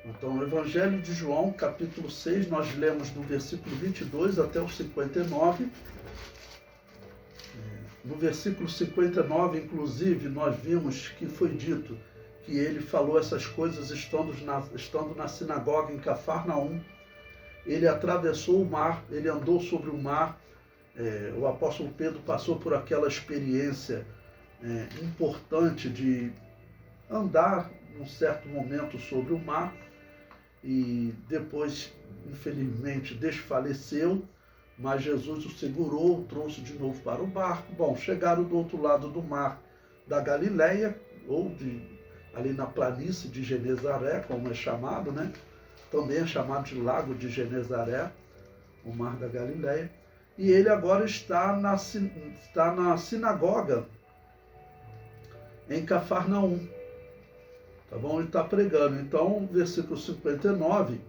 Então, o Evangelho de João, capítulo 6, nós lemos do versículo 22 até o 59. No versículo 59, inclusive, nós vimos que foi dito que ele falou essas coisas estando na sinagoga em Cafarnaum. Ele atravessou o mar, ele andou sobre o mar. O apóstolo Pedro passou por aquela experiência importante de andar, num certo momento, sobre o mar. E depois, infelizmente, desfaleceu, mas Jesus o segurou, o trouxe de novo para o barco. Bom, chegaram do outro lado do mar da Galileia, ali na planície de Genezaré, como é chamado, né? Também é chamado de Lago de Genezaré, o mar da Galileia. E ele agora está na sinagoga em Cafarnaum. Tá bom? Ele está pregando. Então, versículo 59,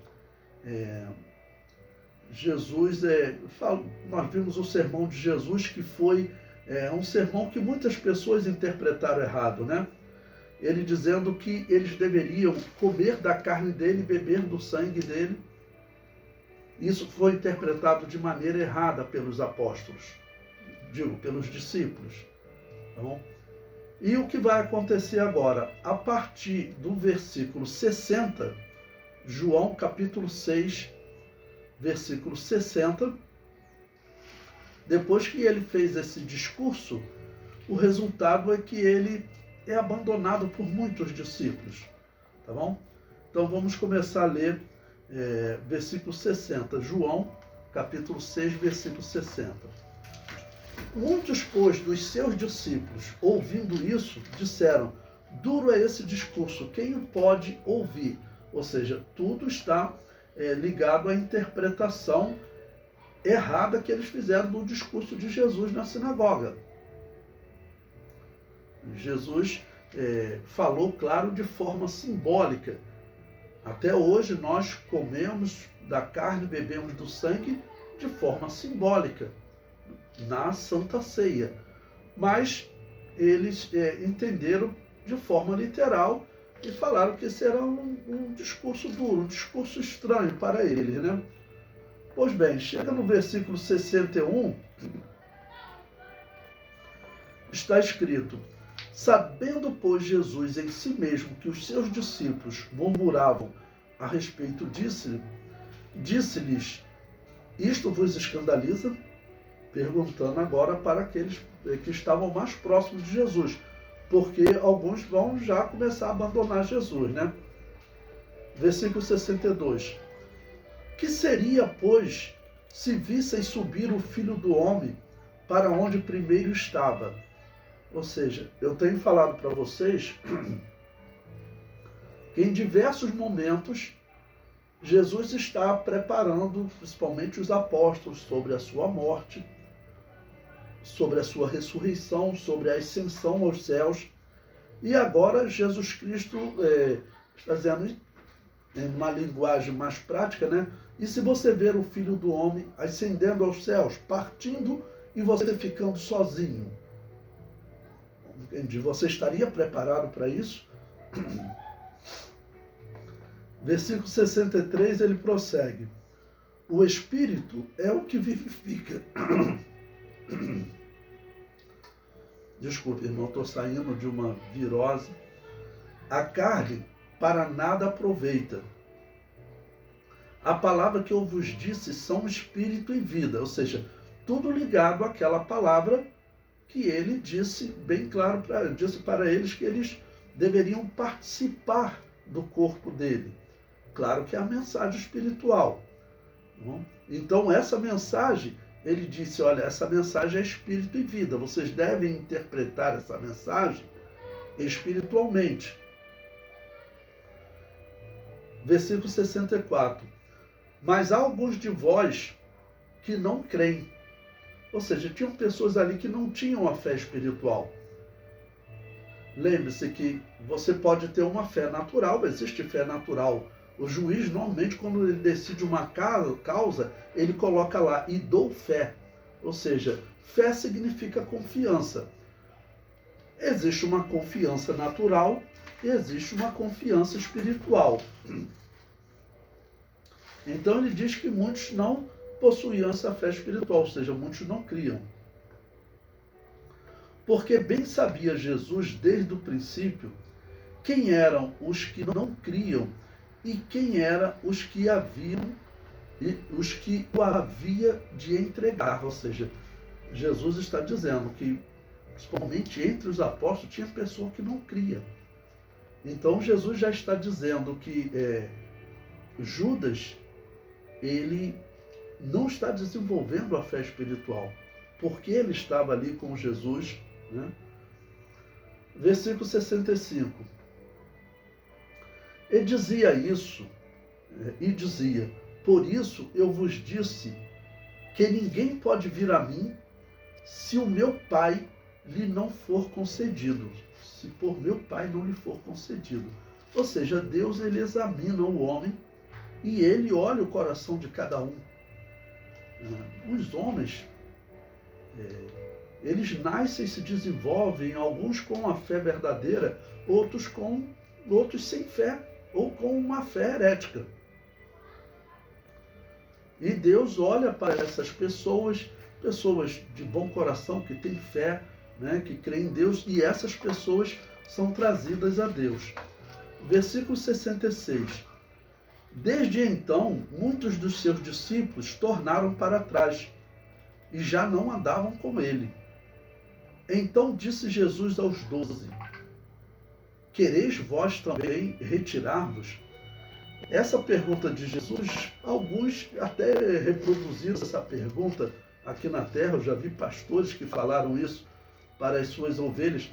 Jesus, nós vimos o sermão de Jesus, que foi um sermão que muitas pessoas interpretaram errado, né? Ele dizendo que eles deveriam comer da carne dele e beber do sangue dele. Isso foi interpretado de maneira errada pelos apóstolos, pelos discípulos. Tá bom? E o que vai acontecer agora? A partir do versículo 60, João capítulo 6, versículo 60, depois que ele fez esse discurso, o resultado é que ele é abandonado por muitos discípulos. Tá bom? Então vamos começar a ler versículo 60. João capítulo 6, versículo 60. Muitos, pois, dos seus discípulos, ouvindo isso, disseram: duro é esse discurso, quem o pode ouvir? Ou seja, tudo está ligado à interpretação errada que eles fizeram do discurso de Jesus na sinagoga. Jesus falou, claro, de forma simbólica. Até hoje nós comemos da carne e bebemos do sangue de forma simbólica, na Santa Ceia. Mas eles entenderam de forma literal e falaram que esse era um discurso duro, um discurso estranho para eles, né? Pois bem, chega no versículo 61, está escrito: sabendo, pois, Jesus em si mesmo que os seus discípulos murmuravam a respeito disso, disse-lhes: isto vos escandaliza? Perguntando agora para aqueles que estavam mais próximos de Jesus, porque alguns vão já começar a abandonar Jesus, né? Versículo 62. Que seria, pois, se vissem subir o Filho do Homem para onde primeiro estava? Ou seja, eu tenho falado para vocês que em diversos momentos Jesus está preparando, principalmente os apóstolos, sobre a sua morte, sobre a sua ressurreição, sobre a ascensão aos céus. E agora Jesus Cristo está dizendo, em uma linguagem mais prática, né? E se você ver o Filho do Homem ascendendo aos céus, partindo e você ficando sozinho? Entendi. Você estaria preparado para isso? Versículo 63, ele prossegue: o Espírito é o que vivifica. Desculpe, irmão, estou saindo de uma virose. A carne para nada aproveita. A palavra que eu vos disse são espírito e vida, ou seja, tudo ligado àquela palavra que ele disse bem claro, disse para eles que eles deveriam participar do corpo dele. Claro que é a mensagem espiritual. Então essa mensagem, ele disse, olha, essa mensagem é espírito e vida, vocês devem interpretar essa mensagem espiritualmente. Versículo 64. Mas há alguns de vós que não creem. Ou seja, tinham pessoas ali que não tinham a fé espiritual. Lembre-se que você pode ter uma fé natural, existe fé natural. O juiz, normalmente, quando ele decide uma causa, ele coloca lá, e dou fé. Ou seja, fé significa confiança. Existe uma confiança natural e existe uma confiança espiritual. Então ele diz que muitos não possuíam essa fé espiritual, ou seja, muitos não criam. Porque bem sabia Jesus desde o princípio quem eram os que não criam e quem eram os que o havia de entregar. Ou seja, Jesus está dizendo que, principalmente entre os apóstolos, tinha pessoa que não cria. Então Jesus já está dizendo que Judas, ele não está desenvolvendo a fé espiritual, porque ele estava ali com Jesus, né? Versículo 65. E dizia isso, por isso eu vos disse que ninguém pode vir a mim se o meu Pai lhe não for concedido. Se por meu Pai não lhe for concedido. Ou seja, Deus, ele examina o homem e ele olha o coração de cada um. Os homens, eles nascem e se desenvolvem, alguns com a fé verdadeira, outros sem fé, ou com uma fé herética. E Deus olha para essas pessoas de bom coração, que têm fé, né, que creem em Deus, e essas pessoas são trazidas a Deus. Versículo 66. Desde então, muitos dos seus discípulos tornaram para trás e já não andavam com ele. Então disse Jesus aos 12: quereis vós também retirar-vos? Essa pergunta de Jesus, alguns até reproduziram essa pergunta aqui na terra. Eu já vi pastores que falaram isso para as suas ovelhas.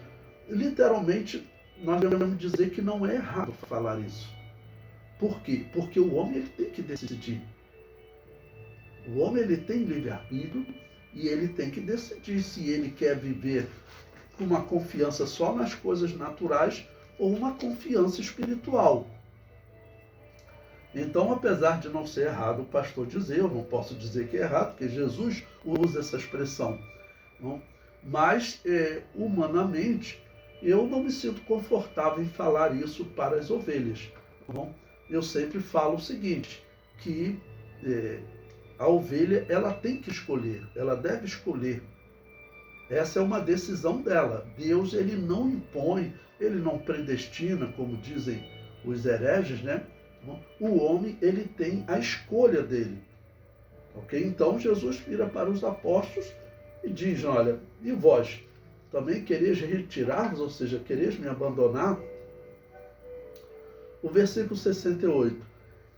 Literalmente, nós devemos dizer que não é errado falar isso. Por quê? Porque o homem, ele tem que decidir. O homem, ele tem livre-arbítrio e ele tem que decidir se ele quer viver com uma confiança só nas coisas naturais ou uma confiança espiritual. Então, apesar de não ser errado o pastor dizer, eu não posso dizer que é errado, porque Jesus usa essa expressão, não? Mas, humanamente, eu não me sinto confortável em falar isso para as ovelhas. Não? Eu sempre falo o seguinte, que a ovelha, ela tem que escolher, ela deve escolher. Essa é uma decisão dela. Deus, ele não impõe, ele não predestina, como dizem os hereges, né? O homem, ele tem a escolha dele. Ok? Então, Jesus vira para os apóstolos e diz, olha, e vós também quereis retirar-vos, ou seja, quereis me abandonar? O versículo 68.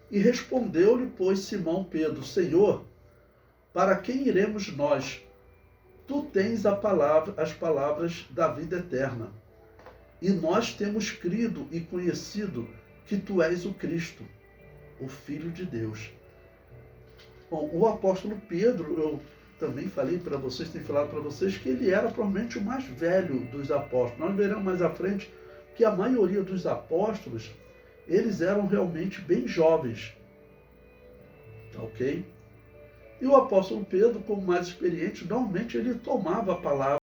E respondeu-lhe, pois, Simão Pedro: Senhor, para quem iremos nós? Tu tens as palavras da vida eterna. E nós temos crido e conhecido que tu és o Cristo, o Filho de Deus. Bom, o apóstolo Pedro, eu também falei para vocês, tenho falado para vocês, que ele era provavelmente o mais velho dos apóstolos. Nós veremos mais à frente que a maioria dos apóstolos, eles eram realmente bem jovens. Ok? E o apóstolo Pedro, como mais experiente, normalmente ele tomava a palavra